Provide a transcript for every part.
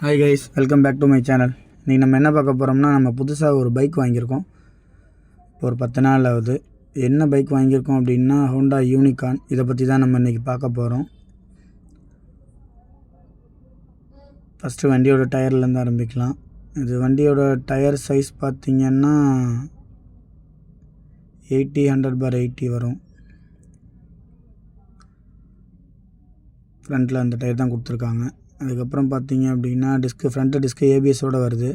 Hi guys, welcome back to my channel. இன்றைக்கி நம்ம என்ன பார்க்க போகிறோம்னா, நம்ம புதுசாக ஒரு பைக் வாங்கியிருக்கோம். இப்போ ஒரு 10 நாள் ஆகுது. என்ன பைக் வாங்கியிருக்கோம் அப்படின்னா, ஹோண்டா யூனிகார்ன். இதை பற்றி தான் நம்ம இன்றைக்கி பார்க்க போகிறோம். ஃபஸ்ட்டு வண்டியோட டயர்லேருந்து ஆரம்பிக்கலாம். இது வண்டியோட டயர் சைஸ் பார்த்திங்கன்னா 80/100/80 வரும். ஃப்ரண்ட்டில் அந்த டயர் தான் கொடுத்துருக்காங்க. அதுக்கப்புறம் பார்த்தீங்க அப்படின்னா ஃப்ரண்ட்டு டிஸ்க்கு ஏபிஎஸோடு வருது.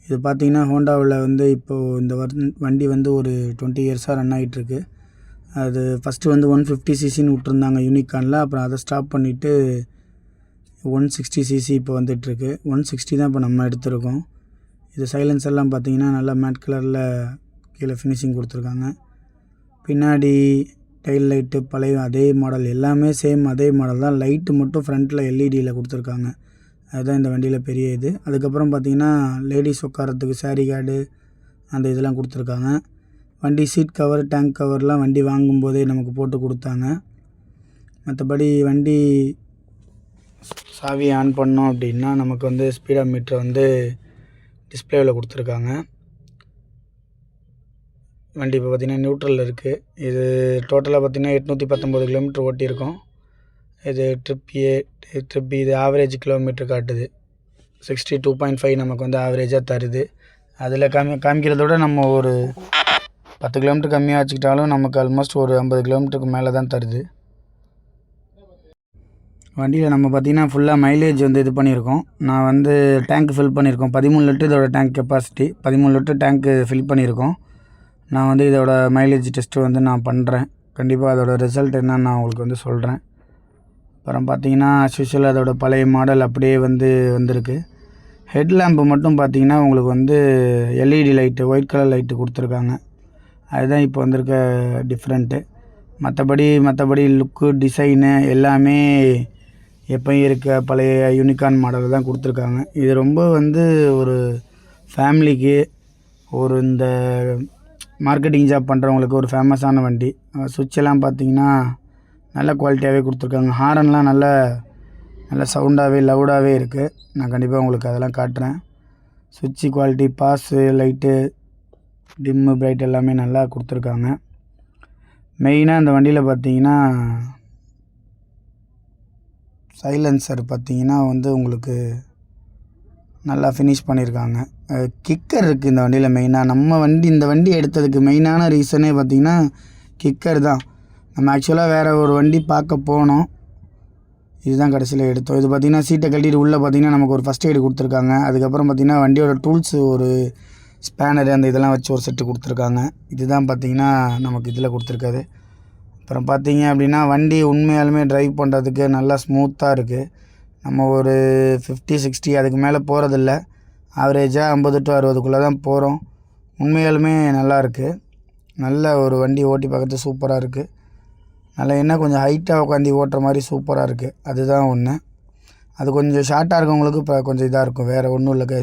இது பார்த்திங்கன்னா ஹோண்டாவில் வந்து இப்போது இந்த வண்டி வந்து ஒரு 20 இயர்ஸாக ரன் ஆகிட்டுருக்கு. அது ஃபஸ்ட்டு வந்து 150cc விட்டுருந்தாங்க யூனிகார்னில். அப்புறம் அதை ஸ்டாப் பண்ணிவிட்டு 160cc இப்போ வந்துட்டுருக்கு. 160 தான் இப்போ நம்ம எடுத்திருக்கோம். இது சைலன்ஸ் எல்லாம் பார்த்திங்கன்னா நல்லா மேட் கலரில் கீழே ஃபினிஷிங் கொடுத்துருக்காங்க. பின்னாடி டைல் லைட்டு பழைய அதே மாடல், எல்லாமே சேம் அதே மாடல் தான். லைட்டு மட்டும் ஃப்ரண்ட்டில் எல்இடியில் கொடுத்துருக்காங்க. அதுதான் இந்த வண்டியில் பெரிய இது. அதுக்கப்புறம் பார்த்திங்கன்னா லேடிஸ் உட்காரத்துக்கு சாரி கார்டு அந்த இதெல்லாம் கொடுத்துருக்காங்க. வண்டி சீட் கவர், டேங்க் கவர்லாம் வண்டி வாங்கும்போதே நமக்கு போட்டு கொடுத்தாங்க. மற்றபடி வண்டி சாவி ஆன் பண்ணோம் அப்படின்னா நமக்கு வந்து ஸ்பீடா மீட்டர் வந்து டிஸ்பிளேவில் கொடுத்துருக்காங்க. வண்டி இப்போ பார்த்திங்கன்னா நியூட்ரலில் இருக்குது. இது டோட்டலாக பார்த்திங்கன்னா 819 கிலோமீட்டர் ஓட்டியிருக்கோம். இது ட்ரிப் இது ஆவரேஜ் கிலோமீட்டர் காட்டுது. 62.5 நமக்கு வந்து ஆவரேஜாக தருது. அதில் காமிக்கிறத விட நம்ம ஒரு 10 கிலோமீட்டர் கம்மியாக வச்சுக்கிட்டாலும் நமக்கு ஆல்மோஸ்ட் ஒரு 50 கிலோமீட்டருக்கு மேலே தான் தருது. வண்டியில் நம்ம பார்த்திங்கன்னா ஃபுல்லாக மைலேஜ் வந்து இது பண்ணியிருக்கோம். நான் வந்து டேங்க் ஃபில் பண்ணியிருக்கோம். 13 லிட்டர் இதோட டேங்க் கெப்பாசிட்டி. 13 லிட்டர் டேங்க்கு ஃபில் பண்ணியிருக்கோம். நான் வந்து இதோட மைலேஜ் டெஸ்ட்டு வந்து நான் பண்ணுறேன். கண்டிப்பாக அதோட ரிசல்ட் என்னன்னு நான் உங்களுக்கு வந்து சொல்கிறேன். அப்புறம் பார்த்திங்கன்னா ஸ்பெஷல் அதோட பழைய மாடல் அப்படியே வந்திருக்கு. ஹெட் லேம்பு மட்டும் பார்த்திங்கன்னா உங்களுக்கு வந்து LED light, white colour light கொடுத்துருக்காங்க. அதுதான் இப்போ வந்திருக்க டிஃப்ரெண்ட்டு. மற்றபடி லுக்கு, டிசைனு எல்லாமே எப்பயும் இருக்க பழைய யூனிகார்ன் மாடல் தான் கொடுத்துருக்காங்க. இது ரொம்ப வந்து ஒரு ஃபேமிலிக்கு, ஒரு இந்த மார்க்கெட்டிங் ஜாப் பண்ணுறவங்களுக்கு ஒரு ஃபேமஸான வண்டி. சுவிட்செல்லாம் பார்த்திங்கன்னா நல்ல குவாலிட்டியாகவே கொடுத்துருக்காங்க. ஹாரன்லாம் நல்ல சவுண்டாகவே லவுடாகவே இருக்குது. நான் கண்டிப்பாக உங்களுக்கு அதெல்லாம் காட்டுறேன். சுவிட்சு குவாலிட்டி, பாஸு, லைட்டு, டிம்மு, பிரைட் எல்லாமே நல்லா கொடுத்துருக்காங்க. மெயினாக இந்த வண்டியில் பார்த்திங்கன்னா சைலன்சர் பார்த்திங்கன்னா வந்து உங்களுக்கு நல்லா ஃபினிஷ் பண்ணியிருக்காங்க. கிக்கர் இருக்குது இந்த வண்டியில். மெயினாக இந்த வண்டி எடுத்ததுக்கு மெயினான ரீசனே பார்த்திங்கன்னா கிக்கர் தான். நம்ம ஆக்சுவலாக வேறு ஒரு வண்டி பார்க்க போனோம். இதுதான் கடைசியில் எடுத்தோம். இது பார்த்திங்கன்னா சீட்டை கட்டிட்டு உள்ளே பார்த்திங்கன்னா நமக்கு ஒரு ஃபஸ்ட் எய்டு கொடுத்துருக்காங்க. அதுக்கப்புறம் பார்த்திங்கன்னா வண்டியோட டூல்ஸு, ஒரு ஸ்பேனர், அந்த இதெல்லாம் வச்சு ஒரு செட்டு கொடுத்துருக்காங்க. இதுதான் பார்த்திங்கன்னா நமக்கு இதில் கொடுத்துருக்காது. அப்புறம் பார்த்திங்க அப்படின்னா வண்டி உண்மையாலுமே ட்ரைவ் பண்ணுறதுக்கு நல்லா ஸ்மூத்தாக இருக்குது. நம்ம ஒரு 50-60 அதுக்கு மேலே போகிறதில்ல. ஆவரேஜாக 50 to 60 தான் போகிறோம். உண்மையாலுமே நல்லாயிருக்கு. நல்ல ஒரு வண்டி ஓட்டி பார்க்குறது சூப்பராக இருக்குது. நல்லா என்ன கொஞ்சம் ஹைட்டாக உட்காந்து ஓட்டுற மாதிரி சூப்பராக இருக்குது. அதுதான் ஒன்று. அது கொஞ்சம் ஷார்ட்டாக இருக்கவங்களுக்கு இப்போ கொஞ்சம் இதாக இருக்கும். வேறு ஒன்றும் இல்லை.